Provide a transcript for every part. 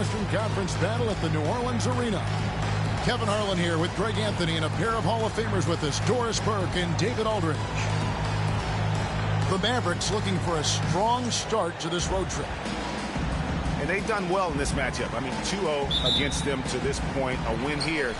Western Conference battle at the New Orleans Arena. Kevin Harlan here with Greg Anthony and a pair of Hall of Famers with us, Doris Burke and David Aldridge. The Mavericks looking for a strong start to this road trip. And they've done well in this matchup. I mean, 2-0 against them to this point. A win here.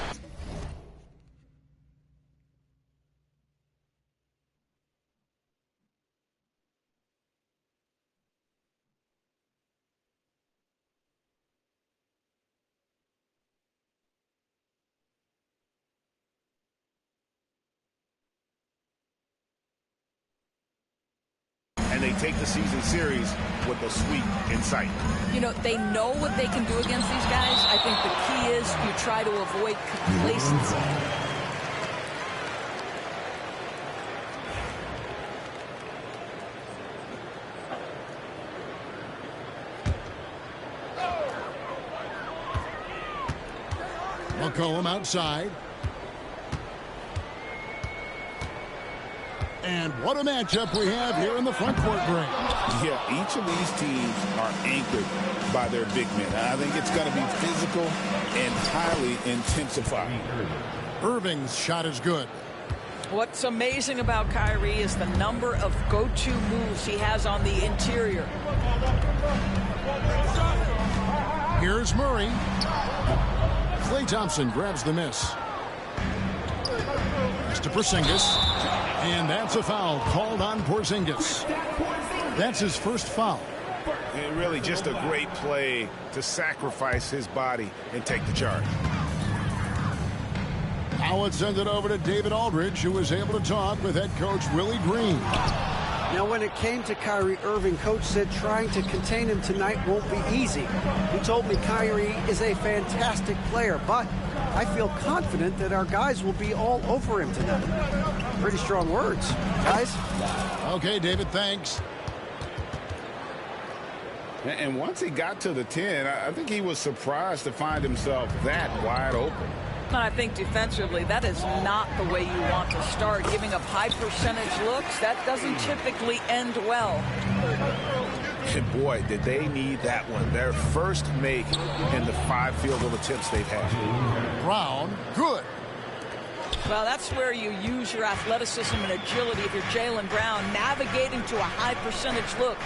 And they take the season series with a sweep in sight. You know, they know what they can do against these guys. I think the key is you try to avoid complacency. McCollum outside. And what a matchup we have here in the front court break. Yeah, each of these teams are anchored by their big men. I think it's going to be physical and highly intensified. Irving's shot is good. What's amazing about Kyrie is the number of go-to moves he has on the interior. Here's Murray. Klay Thompson grabs the miss. Pass to Porzingis. And that's a foul called on Porzingis. That's his first foul. And really just a great play to sacrifice his body and take the charge. Now let's send it over to David Aldridge, who was able to talk with head coach Willie Green. Now, when it came to Kyrie Irving, coach said trying to contain him tonight won't be easy. He told me Kyrie is a fantastic player, but I feel confident that our guys will be all over him tonight. Pretty strong words, guys. Okay, David, thanks. And once he got to the 10, I think he was surprised to find himself that wide open. And I think defensively, that is not the way you want to start. Giving up high percentage looks, that doesn't typically end well. And boy, did they need that one. Their first make in the 5 field goal attempts they've had. Brown, good. Well, that's where you use your athleticism and agility if you're Jaylen Brown, navigating to a high percentage look.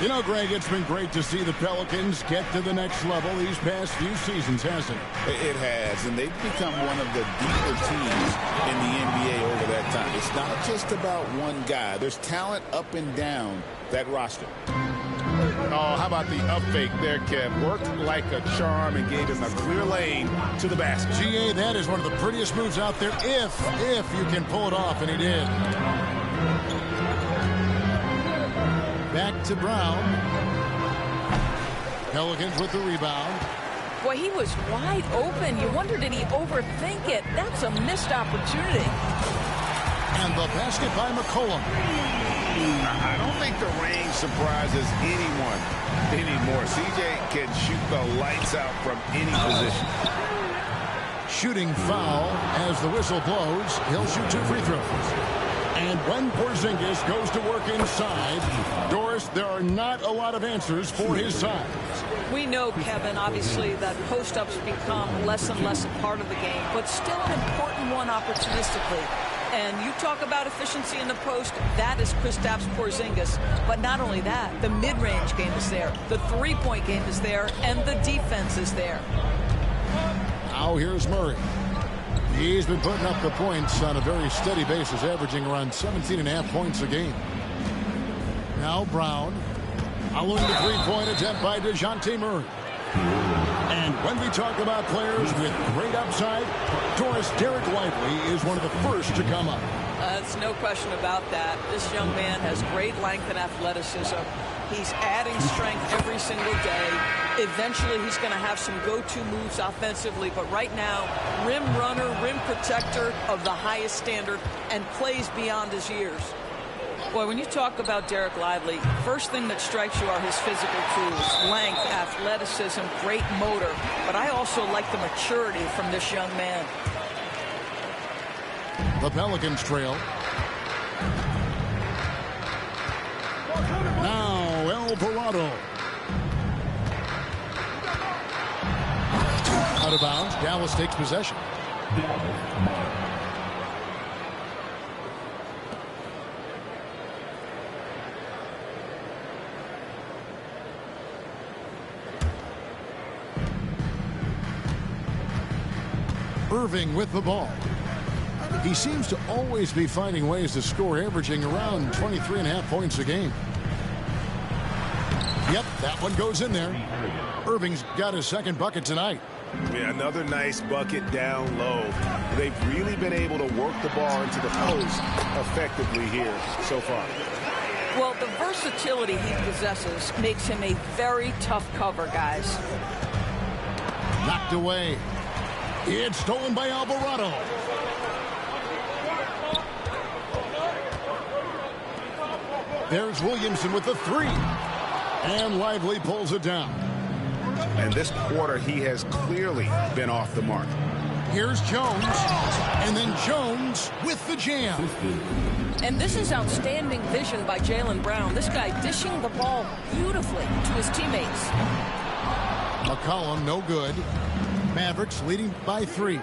You know, Greg, it's been great to see the Pelicans get to the next level these past few seasons, hasn't it? It has, and they've become one of the deeper teams in the NBA over that time. It's not just about one guy. There's talent up and down that roster. Oh, how about the up fake there, Kev? Worked like a charm and gave him a clear lane to the basket. GA, that is one of the prettiest moves out there, if you can pull it off, and he did. Back to Brown. Pelicans with the rebound. Boy, he was wide open. You wonder, did he overthink it? That's a missed opportunity. And the basket by McCollum. I don't think the range surprises anyone anymore. CJ can shoot the lights out from any position. Shooting foul as the whistle blows. He'll shoot 2 free throws. And when Porzingis goes to work inside, Doris, there are not a lot of answers for his size. We know, Kevin, obviously, that post-ups become less and less a part of the game, but still an important one opportunistically. And you talk about efficiency in the post, that is Kristaps Porzingis. But not only that, the mid-range game is there, the three-point game is there, and the defense is there. Now here's Murray. He's been putting up the points on a very steady basis, averaging around 17.5 points a game. Now Brown. Following the three-point attempt by DeJounte Murray. And when we talk about players with great upside, Doris, Derek Lively is one of the first to come up. There's no question about that. This young man has great length and athleticism. He's adding strength every single day. Eventually, he's going to have some go-to moves offensively. But right now, rim runner, rim protector of the highest standard, and plays beyond his years. Boy, when you talk about Derek Lively, first thing that strikes you are his physical tools, length, athleticism, great motor. But I also like the maturity from this young man. The Pelicans trail. Now Alvarado. out of bounds. Dallas takes possession. Irving with the ball. He seems to always be finding ways to score, averaging around 23.5 points a game. Yep, that one goes in there. Irving's got his second bucket tonight. Yeah, another nice bucket down low. They've really been able to work the ball into the post effectively here so far. Well, the versatility he possesses makes him a very tough cover, guys. Knocked away. It's stolen by Alvarado. There's Williamson with the three. And Lively pulls it down. And this quarter, he has clearly been off the mark. Here's Jones. And then Jones with the jam. And this is outstanding vision by Jaylen Brown. This guy dishing the ball beautifully to his teammates. McCollum, no good. Mavericks leading by 3.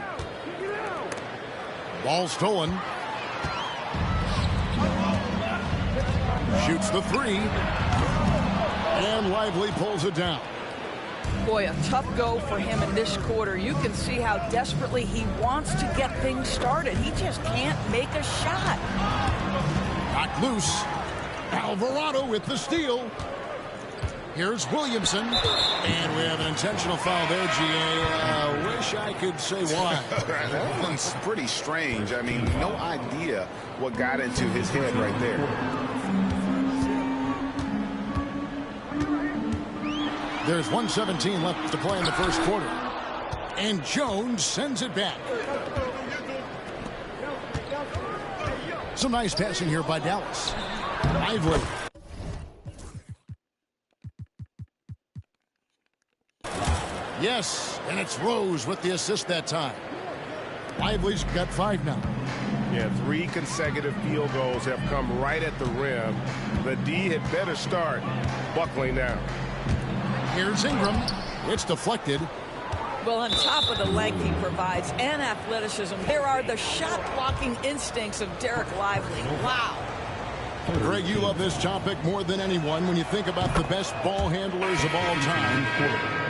Ball stolen. Shoots the 3. And Lively pulls it down. Boy, a tough go for him in this quarter. You can see how desperately he wants to get things started. He just can't make a shot. Knocked loose. Alvarado with the steal. Here's Williamson. And we have an intentional foul there, G.A. Wish I could say why. That one's pretty strange. I mean, no idea what got into his head right there. There's 1:17 left to play in the first quarter. And Jones sends it back. Some nice passing here by Dallas. Lively. Yes, and it's Rose with the assist that time. Lively's got 5 now. Yeah, 3 consecutive field goals have come right at the rim. The D had better start buckling down. Here's Ingram. It's deflected. Well, on top of the length he provides and athleticism, there are the shot-blocking instincts of Dereck Lively. Wow. Greg, you love this topic more than anyone when you think about the best ball handlers of all time.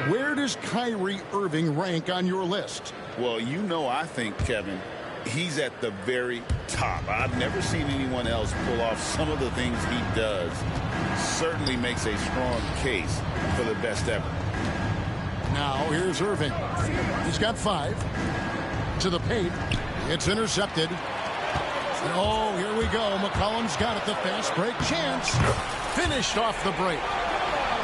Where does Kyrie Irving rank on your list? Well, you know, I think, Kevin, he's at the very top. I've never seen anyone else pull off some of the things he does. Certainly makes a strong case for the best ever. Now here's Irving. He's got 5. To the paint. It's intercepted. Oh, here we go. McCollum's got it. The fast break chance. Finished off the break.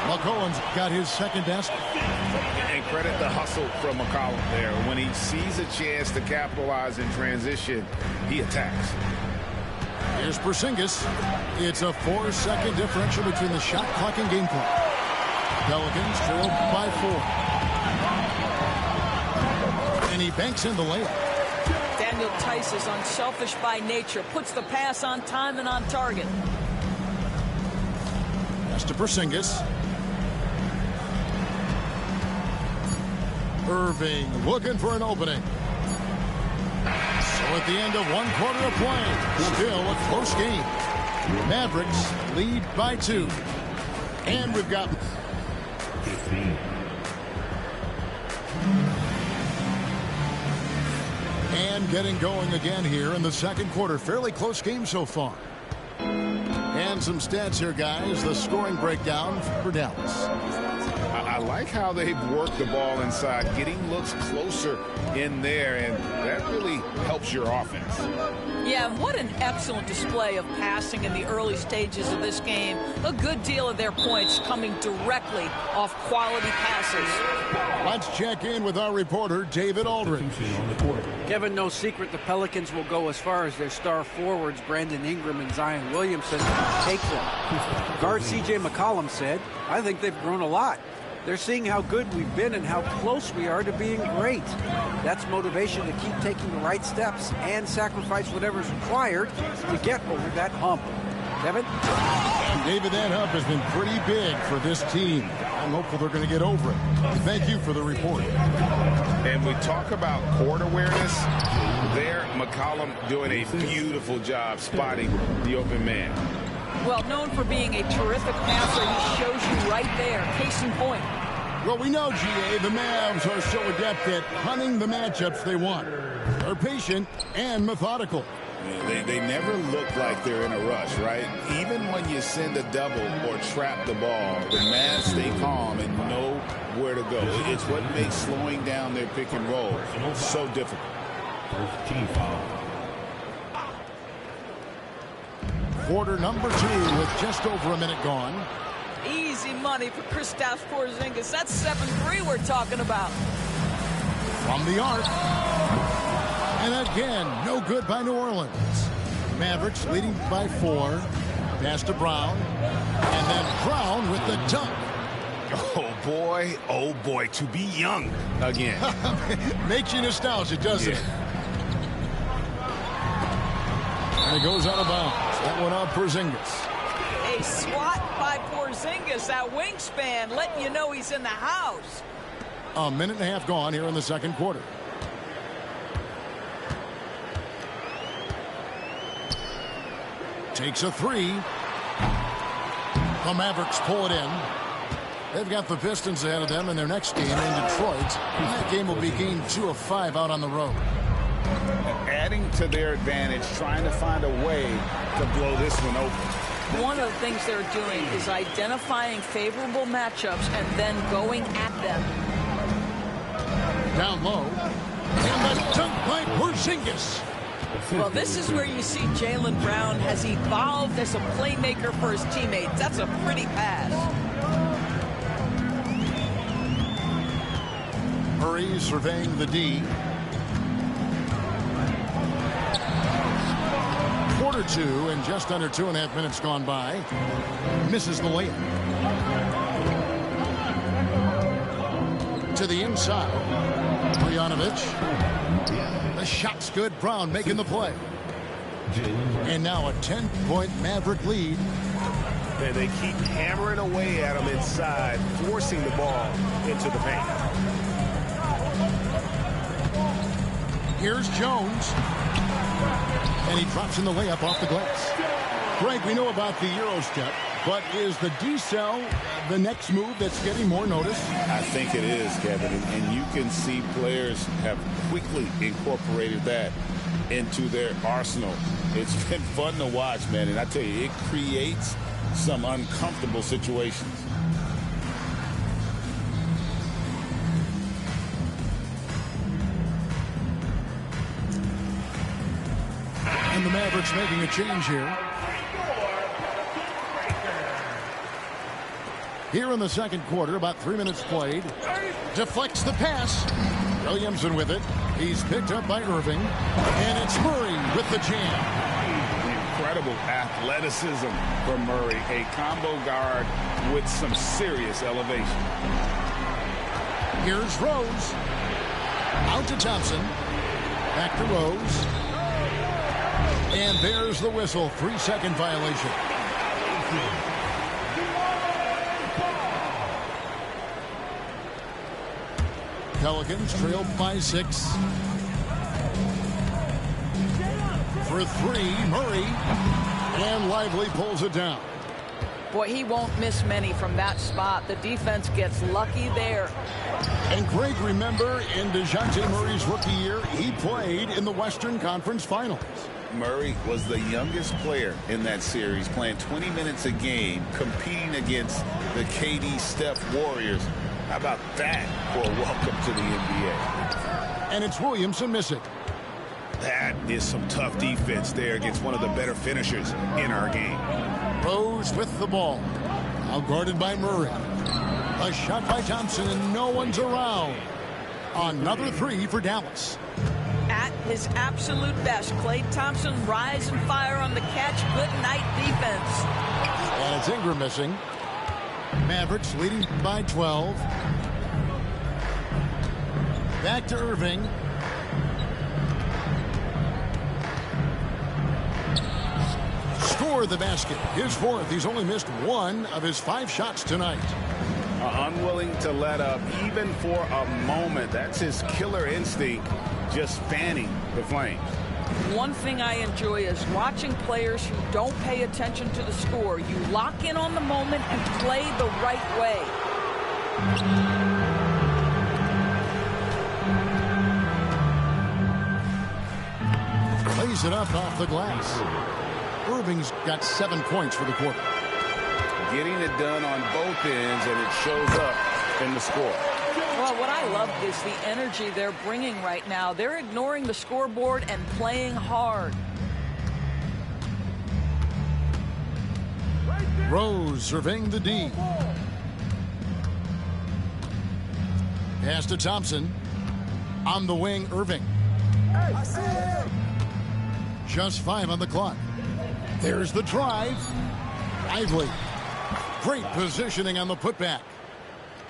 McCollum's got his second basket. And credit the hustle from McCollum there. When he sees a chance to capitalize in transition, he attacks. Here's Porzingis. It's a 4-second differential between the shot clock and game clock. Pelicans trail by 4. And he banks in the layup. Daniel Tice is unselfish by nature. Puts the pass on time and on target. Pass to Porzingis. Irving looking for an opening. So at the end of 1 quarter of play, still a close game. Mavericks lead by 2. And we've got... And getting going again here in the second quarter. Fairly close game so far. And some stats here, guys. The scoring breakdown for Dallas. I like how they've worked the ball inside, getting looks closer in there, and that really helps your offense. Yeah, what an excellent display of passing in the early stages of this game. A good deal of their points coming directly off quality passes. Let's check in with our reporter, David Aldridge. Kevin, no secret the Pelicans will go as far as their star forwards, Brandon Ingram and Zion Williamson, take them. Guard C.J. McCollum said, "I think they've grown a lot. They're seeing how good we've been and how close we are to being great. That's motivation to keep taking the right steps and sacrifice whatever's required to get over that hump." Kevin? David, that hump has been pretty big for this team. I'm hopeful they're going to get over it. Thank you for the report. And we talk about court awareness. There, McCollum doing a beautiful job spotting the open man. Well, known for being a terrific passer, he shows you right there. Case in point. Well, we know, GA, the Mavs are so adept at hunting the matchups they want. They're patient and methodical. Yeah, they never look like they're in a rush, right? Even when you send a double or trap the ball, the Mavs stay calm and know where to go. It's what makes slowing down their pick and roll so difficult. First team foul. Quarter number 2 with just over a minute gone. Easy money for Kristaps Porzingis. That's 7-3 we're talking about. From the arc. And again, no good by New Orleans. Mavericks leading by 4. Pass to Brown. And then Brown with the dunk. Oh boy, to be young again. Makes you nostalgic, doesn't it? And it goes out of bounds. That one on Porzingis. A swat by Porzingis. That wingspan letting you know he's in the house. A minute and a half gone here in the second quarter. Takes a 3. The Mavericks pull it in. They've got the Pistons ahead of them in their next game in Detroit. And that game will be game 2 of 5 out on the road. Adding to their advantage, trying to find a way to blow this one open. One of the things they're doing is identifying favorable matchups and then going at them. Down low. And the dunk by Porzingis. Well, this is where you see Jaylen Brown has evolved as a playmaker for his teammates. That's a pretty pass. Murray surveying the D. Quarter 2 and just under 2.5 minutes gone by. Misses the layup. To the inside. Marjanovic. The shot's good. Brown making the play. And now a 10-point Maverick lead. And they keep hammering away at him inside, forcing the ball into the paint. Here's Jones. And he drops in the layup off the glass. Greg, we know about the Euro step, but is the D-cell the next move that's getting more notice? I think it is, Kevin, and you can see players have quickly incorporated that into their arsenal. It's been fun to watch, man, and I tell you, it creates some uncomfortable situations. And the Mavericks making a change here. Here in the second quarter, about 3 minutes played. Deflects the pass. Williamson with it. He's picked up by Irving. And it's Murray with the jam. Incredible athleticism from Murray. A combo guard with some serious elevation. Here's Rose. Out to Thompson. Back to Rose. And there's the whistle. 3-second violation. Pelicans trail by 6. For 3, Murray. And Lively pulls it down. Boy, he won't miss many from that spot. The defense gets lucky there. And Greg, remember, in DeJounte Murray's rookie year, he played in the Western Conference Finals. Murray was the youngest player in that series, playing 20 minutes a game, competing against the KD Steph Warriors. How about that for a welcome to the NBA? And it's Williamson missing. That is some tough defense there against one of the better finishers in our game. Rose with the ball. Now guarded by Murray. A shot by Thompson, and no one's around. Another 3 for Dallas. At his absolute best, Klay Thompson rise and fire on the catch. Good night defense. And it's Ingram missing. Mavericks leading by 12. Back to Irving. under the basket. His fourth. He's only missed 1 of his 5 shots tonight. Unwilling to let up even for a moment. That's his killer instinct, just fanning the flames. One thing I enjoy is watching players who don't pay attention to the score. You lock in on the moment and play the right way. Lays it up off the glass. Irving's got 7 points for the quarter. Getting it done on both ends, and it shows up in the score. Well, what I love is the energy they're bringing right now. They're ignoring the scoreboard and playing hard. Rose surveying the D. Pass to Thompson. On the wing, Irving. Just 5 on the clock. There's the drive. Lively. Great positioning on the putback.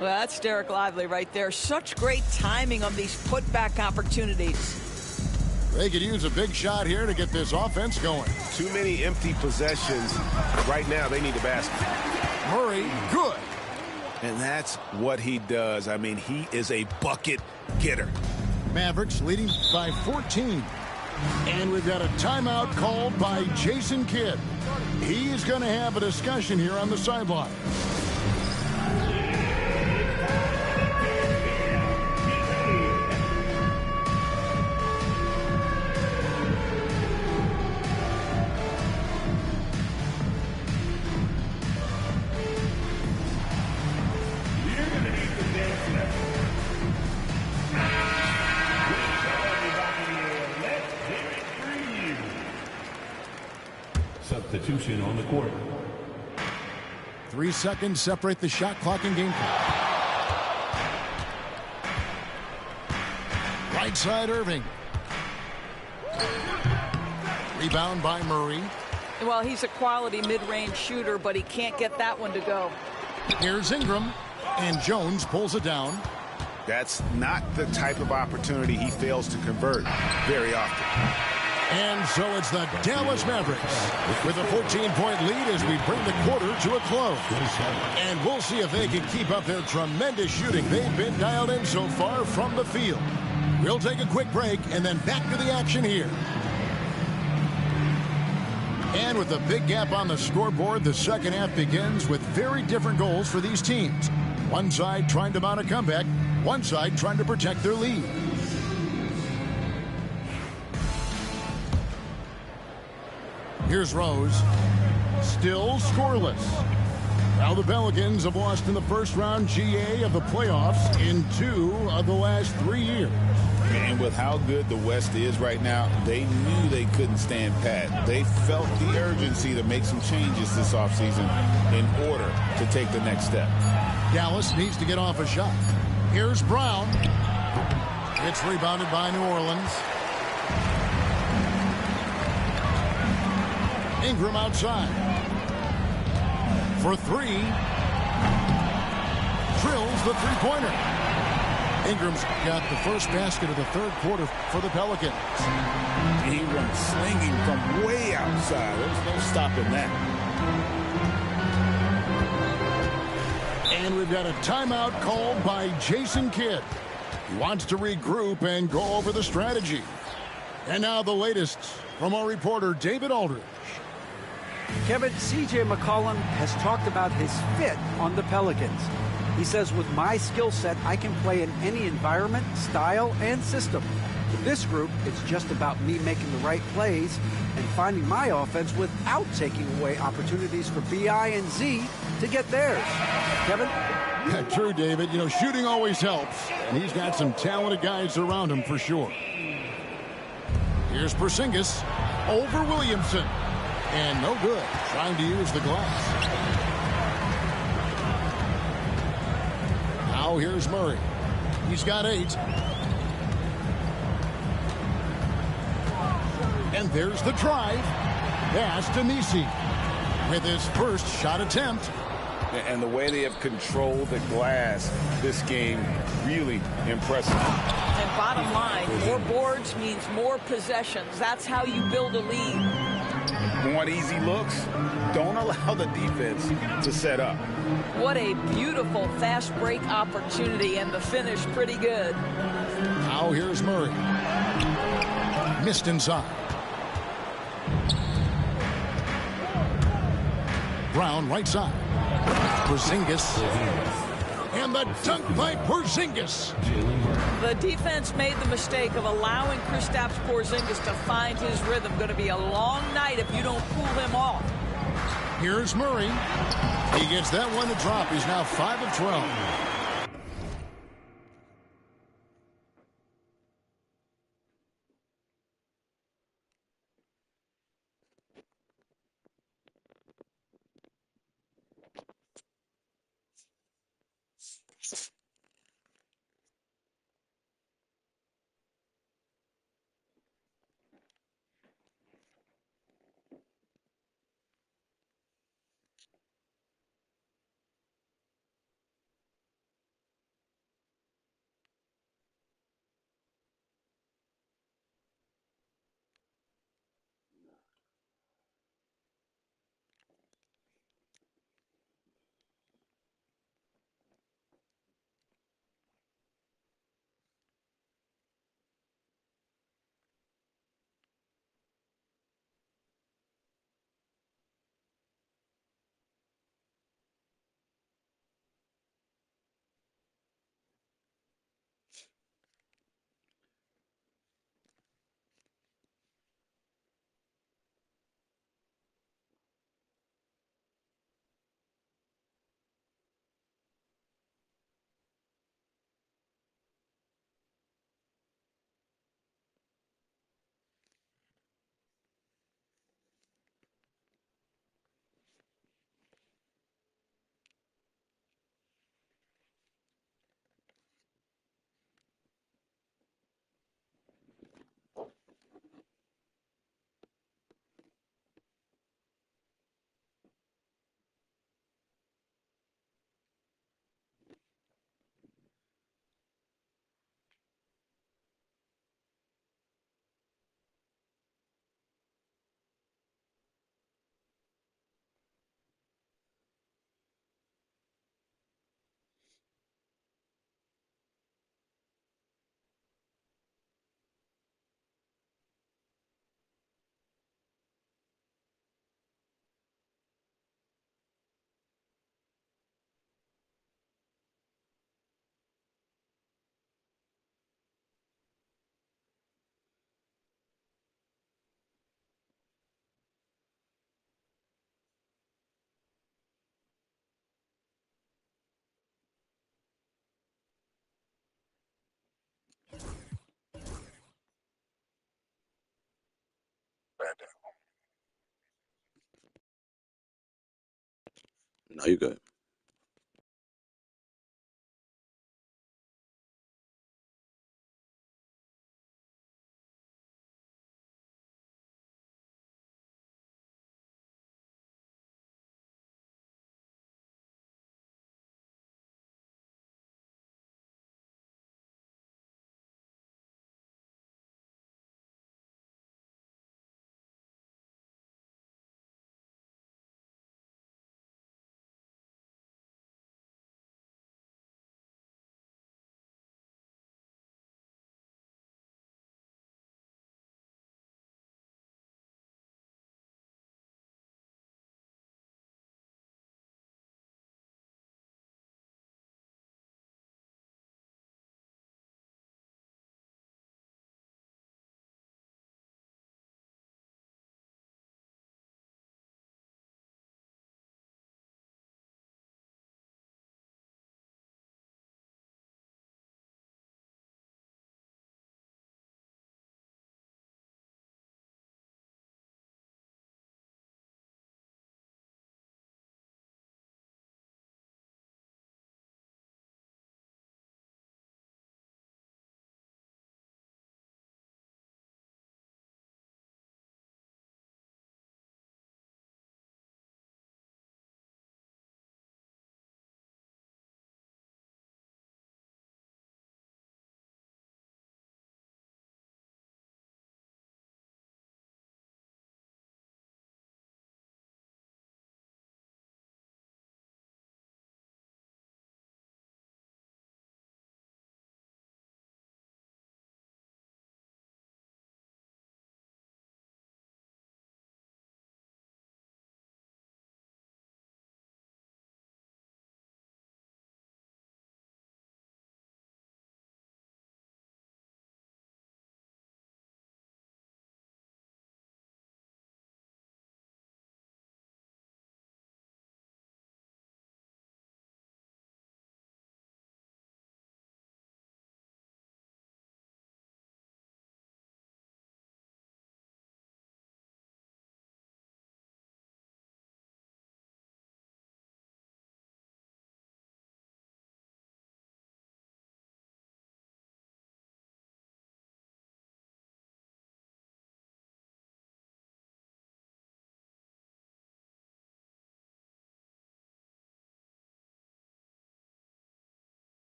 Well, that's Dereck Lively right there. Such great timing on these putback opportunities. They could use a big shot here to get this offense going. Too many empty possessions. Right now, they need the basket. Murray, good. And that's what he does. I mean, he is a bucket getter. Mavericks leading by 14. And we've got a timeout called by Jason Kidd. He's going to have a discussion here on the sideline. Substitution on the court. 3 seconds separate the shot clock and game clock. Right side, Irving. Rebound by Murray. Well, he's a quality mid-range shooter, but he can't get that one to go. Here's Ingram, and Jones pulls it down. That's not the type of opportunity he fails to convert very often. And so it's the Dallas Mavericks with a 14-point lead as we bring the quarter to a close. And we'll see if they can keep up their tremendous shooting they've been dialed in so far from the field. We'll take a quick break and then back to the action here. And with a big gap on the scoreboard, the second half begins with very different goals for these teams. One side trying to mount a comeback, one side trying to protect their lead. Here's Rose. Still scoreless. Now the Pelicans have lost in the first round GA of the playoffs in 2 of the last 3 years. And with how good the West is right now, they knew they couldn't stand pat. They felt the urgency to make some changes this offseason in order to take the next step. Dallas needs to get off a shot. Here's Brown. It's rebounded by New Orleans. Ingram outside. For 3. Drills the three-pointer. Ingram's got the first basket of the third quarter for the Pelicans. Ingram slinging from way outside. There's no stopping that. And we've got a timeout called by Jason Kidd. He wants to regroup and go over the strategy. And now the latest from our reporter, David Aldridge. Kevin, C.J. McCollum has talked about his fit on the Pelicans. He says, with my skill set, I can play in any environment, style, and system. With this group, it's just about me making the right plays and finding my offense without taking away opportunities for B.I. and Z to get theirs. Kevin? Yeah, true, David. You know, shooting always helps, and he's got some talented guys around him for sure. Here's Porzingis over Williamson. And no good, trying to use the glass. Now here's Murray. He's got 8. And there's the drive. Pass to Nisi with his first shot attempt. And the way they have controlled the glass this game, really impressive. And bottom line, more boards means more possessions. That's how you build a lead. Want easy looks? Don't allow the defense to set up. What a beautiful fast break opportunity, and the finish pretty good. Now here's Murray. Missed inside. Brown right side. Porzingis. And the dunk by Porzingis. The defense made the mistake of allowing Kristaps Porzingis to find his rhythm. Going to be a long night if you don't cool him off. Here's Murray. He gets that one to drop. He's now 5 of 12. No, you good.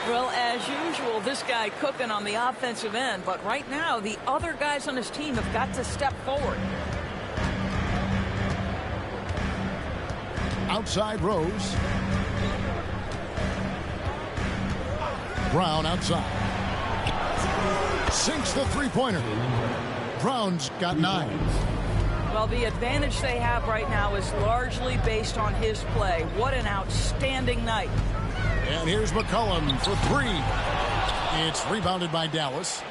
Well, as usual, this guy cooking on the offensive end, but right now the other guys on his team have got to step forward. Outside Rose. Brown outside. Sinks the three-pointer. Brown's got 9. Well, the advantage they have right now is largely based on his play. What an outstanding night. And here's McCollum for 3. It's rebounded by Dallas.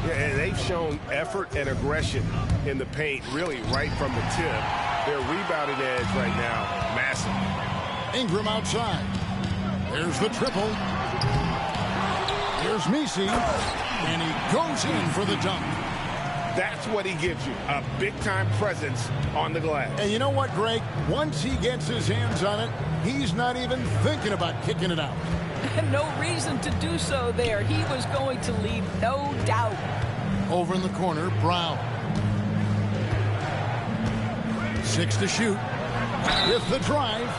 Yeah, and they've shown effort and aggression in the paint, really right from the tip. Their rebounding edge right now, massive. Ingram outside. There's the triple. Here's Messi, and he goes in for the dunk. That's what he gives you, a big-time presence on the glass. And you know what, Greg? Once he gets his hands on it, he's not even thinking about kicking it out. No reason to do so there. He was going to leave, no doubt. Over in the corner, Brown. 6 to shoot. With the drive.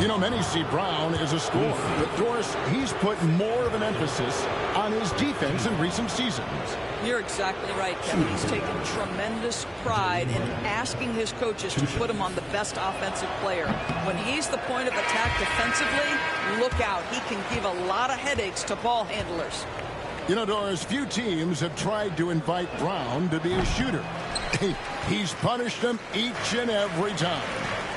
You know, many see Brown as a scorer. But Doris, he's put more of an emphasis on his defense in recent seasons. You're exactly right, Kevin. He's taken tremendous pride in asking his coaches to put him on the best offensive player. When he's the point of attack defensively, look out. He can give a lot of headaches to ball handlers. You know, Doris, few teams have tried to invite Brown to be a shooter. He's punished them each and every time.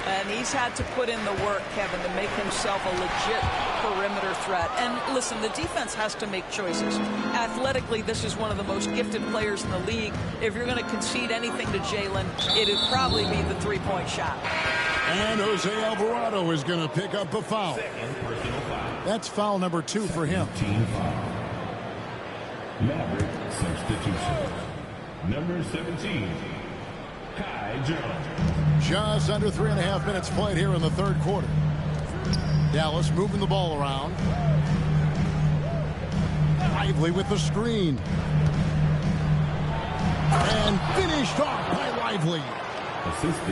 And he's had to put in the work, Kevin, to make himself a legit perimeter threat. And listen, the defense has to make choices. Athletically, this is one of the most gifted players in the league. If you're going to concede anything to Jalen, it'd probably be the three-point shot. And Jose Alvarado is going to pick up a foul. That's foul number 2 for him. Team foul. Maverick substitution. Number 17, Kai Jones. Just under 3.5 minutes played here in the third quarter. Dallas moving the ball around. Lively with the screen. And finished off by Lively.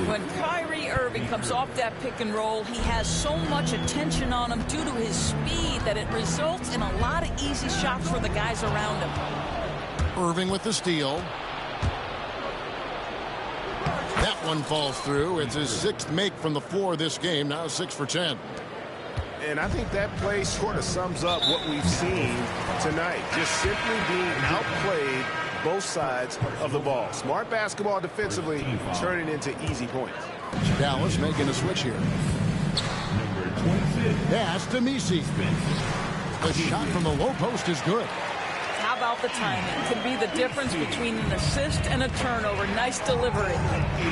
When Kyrie Irving comes off that pick and roll, he has so much attention on him due to his speed that it results in a lot of easy shots for the guys around him. Irving with the steal. That one falls through. It's his 6th make from the floor this game. Now 6 for 10. And I think that play sort of sums up what we've seen tonight. Just simply being outplayed both sides of the ball. Smart basketball defensively, turning into easy points. Dallas making a switch here. Pass to Messi. The shot from the low post is good. How about the timing? Could be the difference between an assist and a turnover. Nice delivery.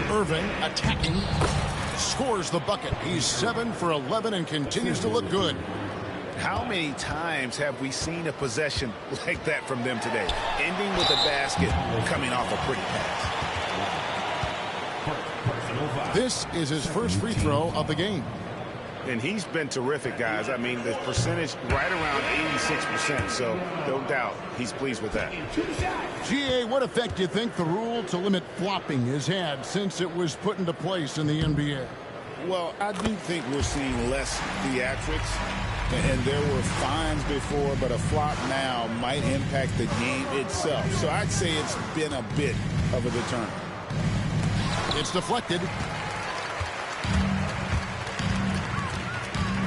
Irving attacking. Scores the bucket. He's 7 for 11 and continues to look good. How many times have we seen a possession like that from them today? Ending with a basket, coming off a pretty pass. This is his first free throw of the game. And he's been terrific, guys. I mean, the percentage right around 86%, so no doubt he's pleased with that. GA, what effect do you think the rule to limit flopping has had since it was put into place in the NBA? Well, I do think we're seeing less theatrics, and there were fines before, but a flop now might impact the game itself. So I'd say it's been a bit of a deterrent. It's deflected.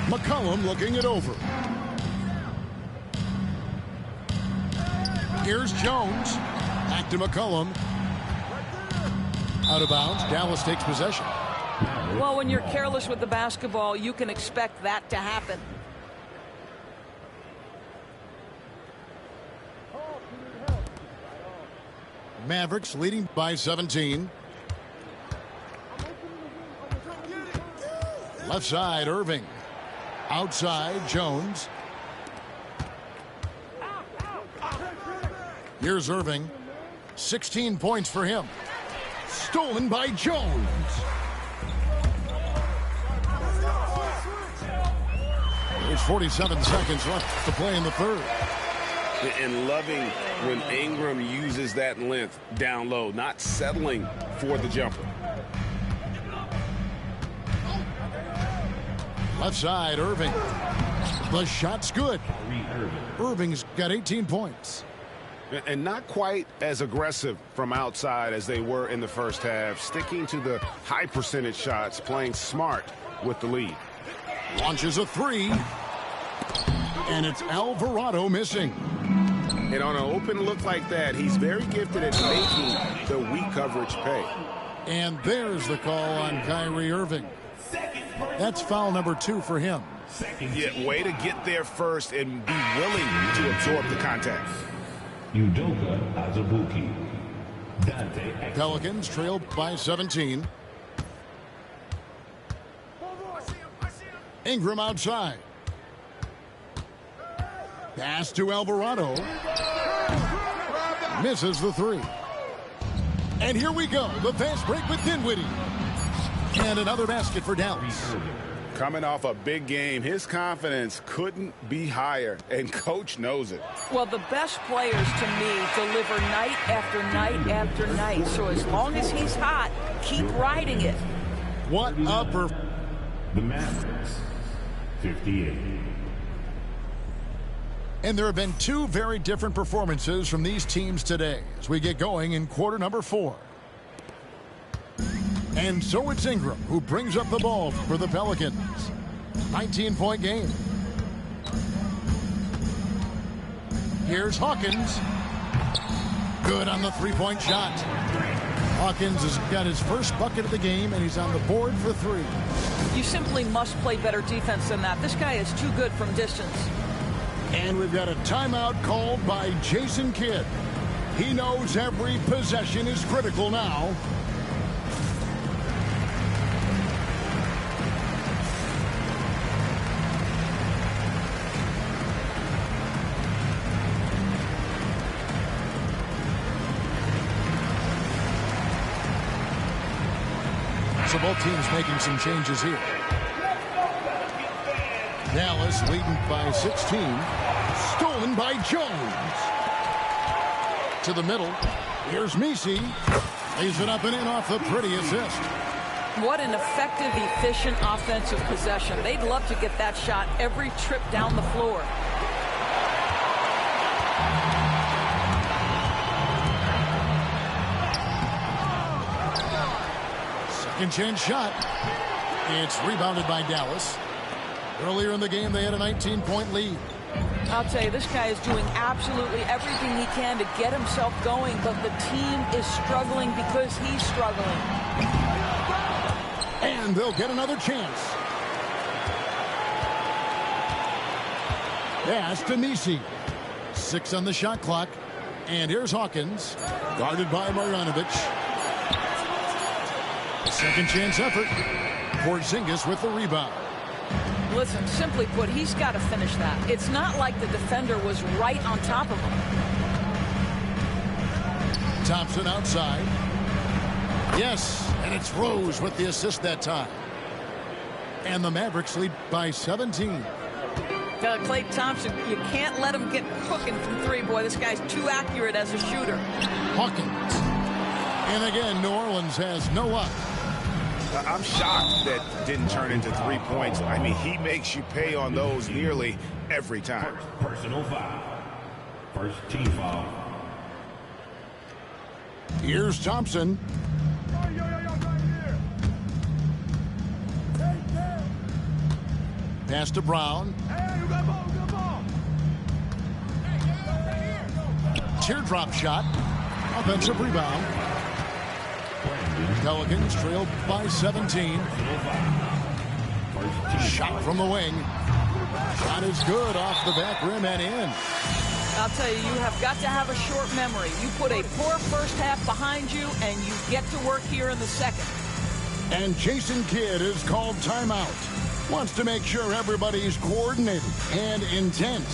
McCollum looking it over. Here's Jones. Back to McCollum. Out of bounds. Dallas takes possession. Well, when you're careless with the basketball, you can expect that to happen. Mavericks leading by 17. Left side, Irving. Outside, Jones. Here's Irving. 16 points for him. Stolen by Jones. There's 47 seconds left to play in the third. And loving when Ingram uses that length down low, not settling for the jumper. Left side, Irving. The shot's good. Irving's got 18 points. And not quite as aggressive from outside as they were in the first half, sticking to the high percentage shots, playing smart with the lead. Launches a three. And it's Alvarado missing. And on an open look like that, he's very gifted at making the weak coverage pay. And there's the call on Kyrie Irving. That's foul number 2 for him. Yeah, way to get there first and be willing to absorb the contact. Udoka Azubuike. Dante Pelicans trail by 17. Ingram outside. Pass to Alvarado. Misses the three. And here we go. The fast break with Dinwiddie. And another basket for Dallas. Coming off a big game, his confidence couldn't be higher, and coach knows it. Well, the best players to me deliver night after night after night. So as long as he's hot, keep riding it. What a The Mavericks, 58. And there have been 2 very different performances from these teams today as we get going in quarter number 4. And so it's Ingram who brings up the ball for the Pelicans. 19-point game. Here's Hawkins. Good on the three-point shot. Hawkins has got his first bucket of the game, and he's on the board for 3. You simply must play better defense than that. This guy is too good from distance. And we've got a timeout called by Jason Kidd. He knows every possession is critical now. So both teams making some changes here. Dallas leading by 16. Stolen by Jones. To the middle. Here's Messi. Lays it up and in off the pretty assist. What an effective, efficient offensive possession. They'd love to get that shot every trip down the floor. Second chance shot. It's rebounded by Dallas. Earlier in the game, they had a 19-point lead. I'll tell you, this guy is doing absolutely everything he can to get himself going, but the team is struggling because he's struggling. And they'll get another chance. Pass to Messi. 6 on the shot clock. And here's Hawkins. Guarded by Marjanovic. Second chance effort. Porzingis with the rebound. Listen, simply put, he's got to finish that. It's not like the defender was right on top of him. Thompson outside. Yes, and it's Rose with the assist that time. And the Mavericks lead by 17. Klay Thompson, you can't let him get cooking from 3. Boy, this guy's too accurate as a shooter. Hawkins. And again, New Orleans has no luck. I'm shocked that didn't turn into 3 points. I mean, he makes you pay on those nearly every time. Personal foul. First team foul. Here's Thompson. Pass to Brown. Teardrop shot. Offensive rebound. Pelicans trail by 17. Shot from the wing. Shot is good off the back rim and in. I'll tell you, you have got to have a short memory. You put a poor first half behind you, and you get to work here in the second. And Jason Kidd is called timeout. Wants to make sure everybody's coordinated and intent.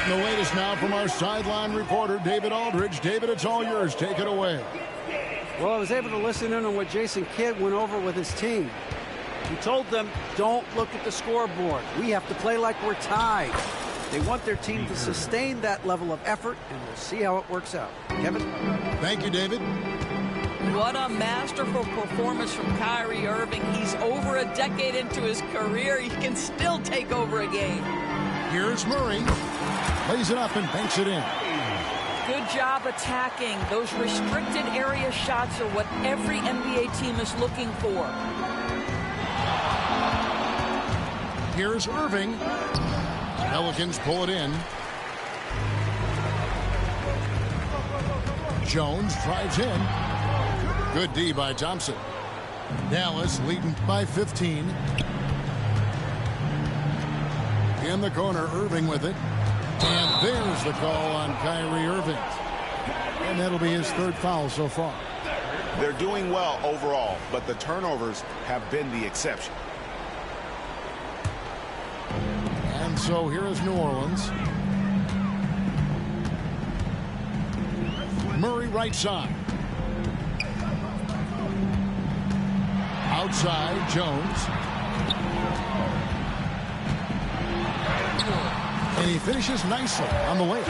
And the latest now from our sideline reporter, David Aldridge. David, it's all yours. Take it away. Well, I was able to listen in on what Jason Kidd went over with his team. He told them, don't look at the scoreboard. We have to play like we're tied. They want their team to sustain that level of effort, and we'll see how it works out. Kevin? Thank you, David. What a masterful performance from Kyrie Irving. He's over a decade into his career. He can still take over a game. Here's Murray. Lays it up and banks it in. Good job attacking. Those restricted area shots are what every NBA team is looking for. Here's Irving. Pelicans pull it in. Jones drives in. Good D by Thompson. Dallas leading by 15. In the corner, Irving with it. And there's the call on Kyrie Irving. And that'll be his third foul so far. They're doing well overall, but the turnovers have been the exception. And so here is New Orleans. Murray right side. Outside, Jones. And he finishes nicely on the way.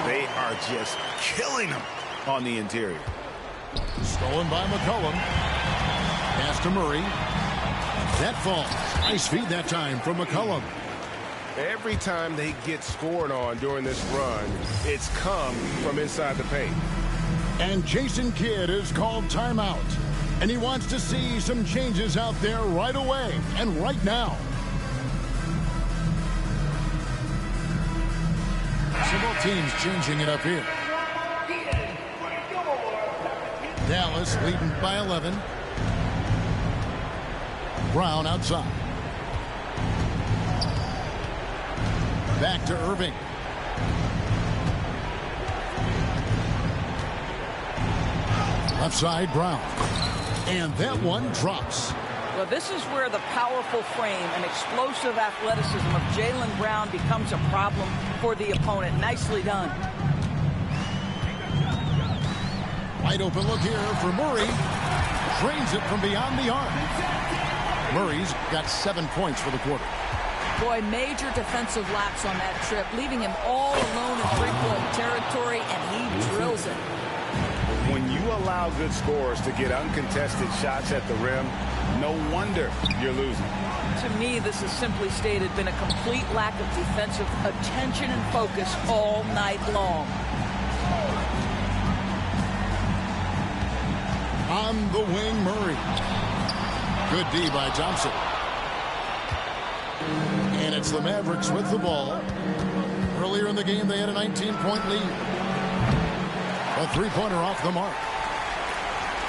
They are just killing them on the interior. Stolen by McCollum. Pass to Murray. That falls. Nice feed that time from McCollum. Every time they get scored on during this run, it's come from inside the paint. And Jason Kidd has called timeout. And he wants to see some changes out there right away and right now. Several teams changing it up here. Dallas leading by 11. Brown outside. Back to Irving. Left side, Brown. And that one drops. Well, this is where the powerful frame and explosive athleticism of Jaylen Brown becomes a problem for the opponent. Nicely done. Wide open look here for Murray. Drains it from beyond the arc. Murray's got 7 points for the quarter. Boy, major defensive lapse on that trip, leaving him all alone in three-point territory, and he drills it. When you allow good scorers to get uncontested shots at the rim, no wonder you're losing. To me, this has simply stated been a complete lack of defensive attention and focus all night long. On the wing, Murray. Good D by Thompson. And it's the Mavericks with the ball. Earlier in the game, they had a 19-point lead. A three-pointer off the mark.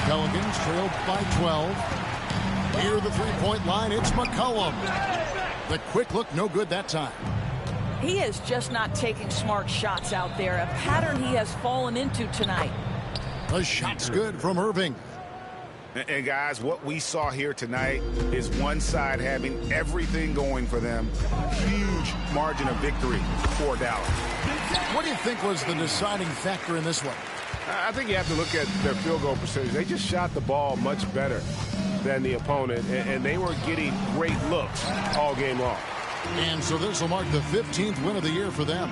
Pelicans trailed by 12. Near the three-point line, it's McCollum. The quick look, no good that time. He is just not taking smart shots out there, a pattern he has fallen into tonight. The shot's good from Irving. And guys, what we saw here tonight is one side having everything going for them. Huge margin of victory for Dallas. What do you think was the deciding factor in this one? I think you have to look at their field goal percentage. They just shot the ball much better than the opponent, and they were getting great looks all game long. And so this will mark the 15th win of the year for them.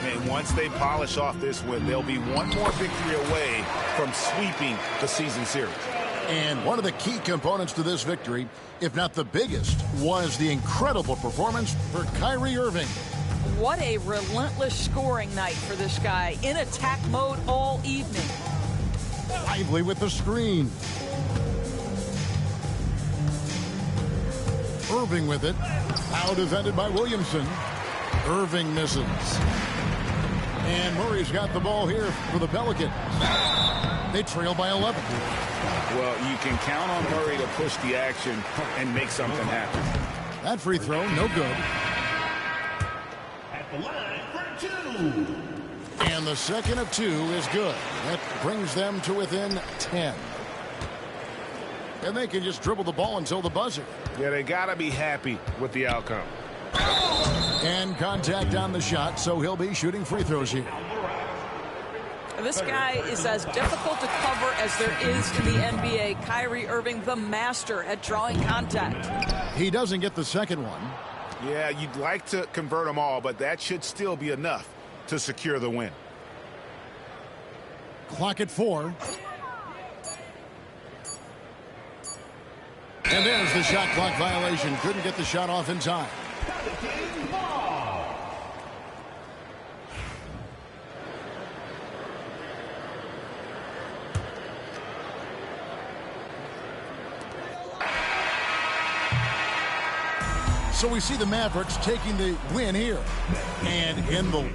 And once they polish off this win, they'll be one more victory away from sweeping the season series. And one of the key components to this victory, if not the biggest, was the incredible performance for Kyrie Irving. What a relentless scoring night for this guy. In attack mode all evening. Lively with the screen. Irving with it. Now defended by Williamson. Irving misses. And Murray's got the ball here for the Pelicans. They trail by 11. Well, you can count on Murray to push the action and make something happen. That free throw, no good. At the line for two. And the second of two is good. That brings them to within 10. And they can just dribble the ball until the buzzer. Yeah, they got to be happy with the outcome. And contact on the shot, so he'll be shooting free throws here. This guy is as difficult to cover as there is in the NBA. Kyrie Irving, the master at drawing contact. He doesn't get the second one. Yeah, you'd like to convert them all, but that should still be enough to secure the win. Clock at 4. And there's the shot clock violation. Couldn't get the shot off in time. So we see the Mavericks taking the win here. And in the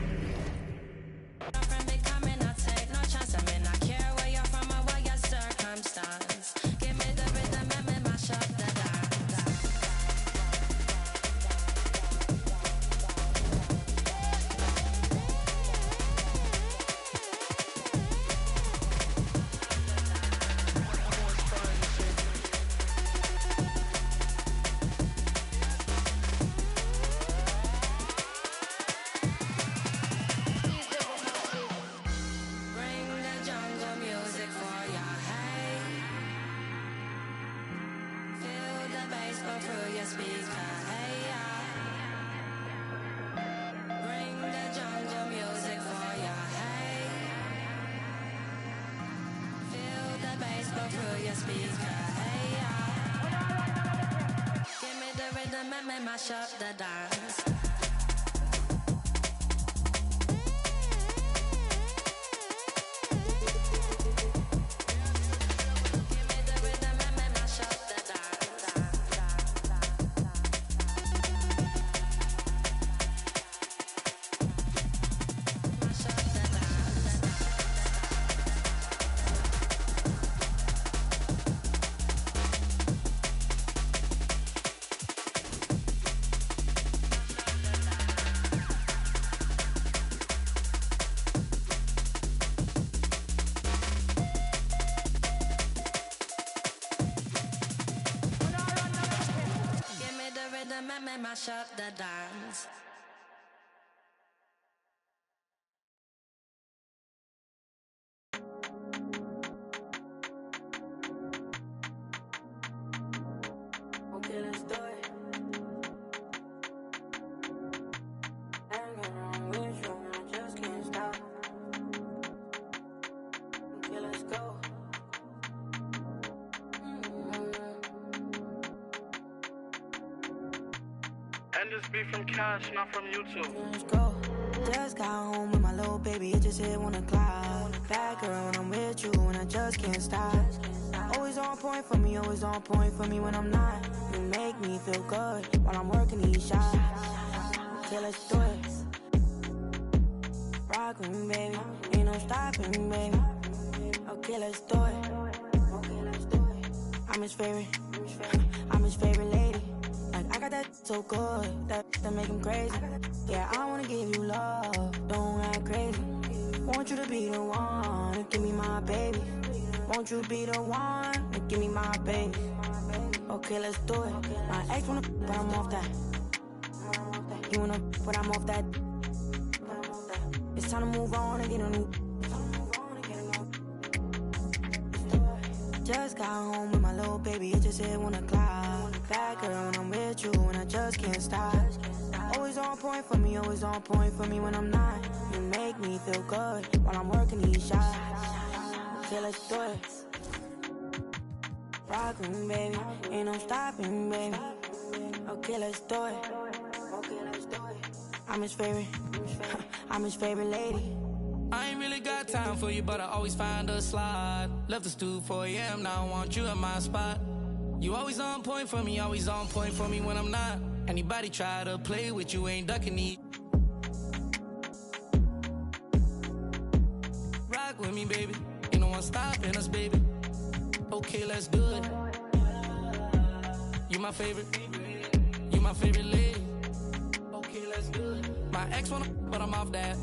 mash up the dance. Okay, let's do it. Ain't gonna run with you, I just can't stop. Okay, let's go. And this be from Cash, not from YouTube. Let's go. Just got home with my little baby, it just hit 1 o'clock. Bad girl when I'm with you and I just can't stop. Always on point for me, always on point for me when I'm not. You make me feel good while I'm working these shots. Okay, let's do it. Rock with me, baby, ain't no stopping, baby. Okay, let's do it. I'm his favorite, I'm his favorite lady. Like, I got that so good, that make him crazy. Yeah, I wanna give you love, don't act crazy. Want you to be the one to give me my baby. Want you to be the one to give me my baby. Okay, let's do it. My ex wanna but I'm off that. You wanna but I'm off that. It's time to move on and get a new. Just got home with my little baby, it just hit 1 o'clock. Bad girl when I'm with you and I just can't stop. Always on point for me, always on point for me when I'm not. You make me feel good while I'm working these shots. Okay, let's do it. Rock with me, baby, ain't no stopping, baby. Okay, let's do it. I'm his favorite, I'm his favorite lady. I ain't really got time for you, but I always find a slot. Left the stool 4 a.m., now I want you in my spot. You always on point for me, always on point for me when I'm not. Anybody try to play with you, ain't ducking it. Rock with me, baby, ain't no one stopping us, baby. Okay, let's do it. You my favorite lady. Okay, let's do it. My ex wanna, but I'm off that.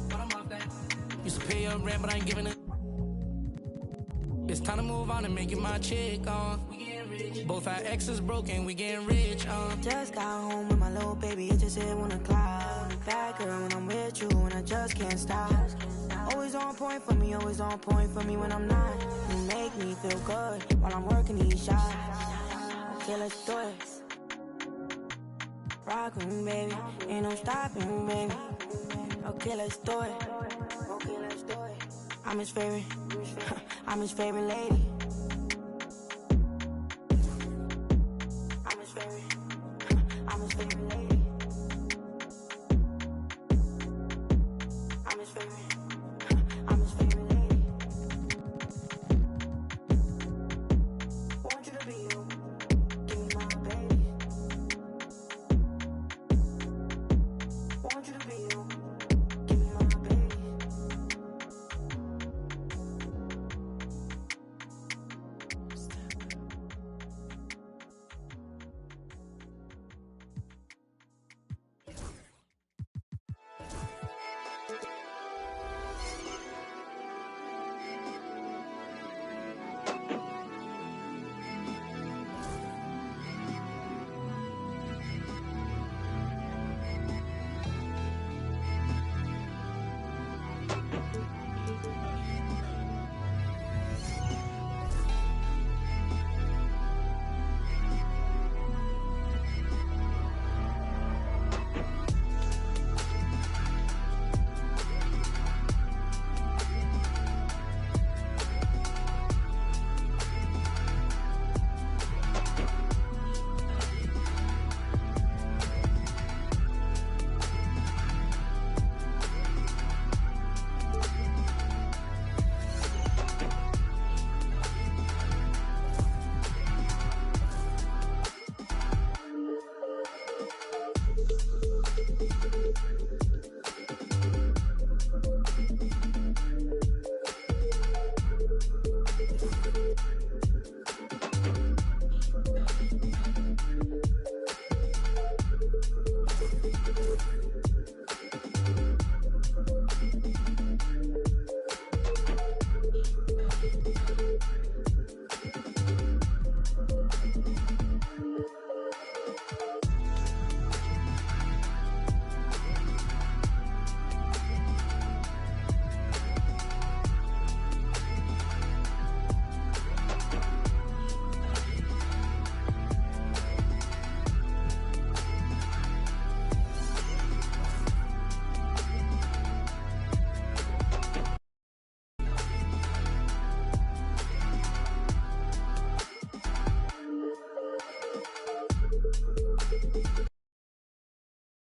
Used to pay your rent, but I ain't giving it. It's time to move on and make you my chick, Both our exes broken, we getting rich, Just got home with my little baby, it just hit 1 o'clock. bad girl when I'm with you, and I just can't stop. Always on point for me, always on point for me when I'm not. You make me feel good while I'm working these shots. Okay, let's do it. Rock with me, baby. Ain't no stopping me, baby. Okay, let's do it. Okay, let's do it. I'm his favorite. I'm his favorite lady.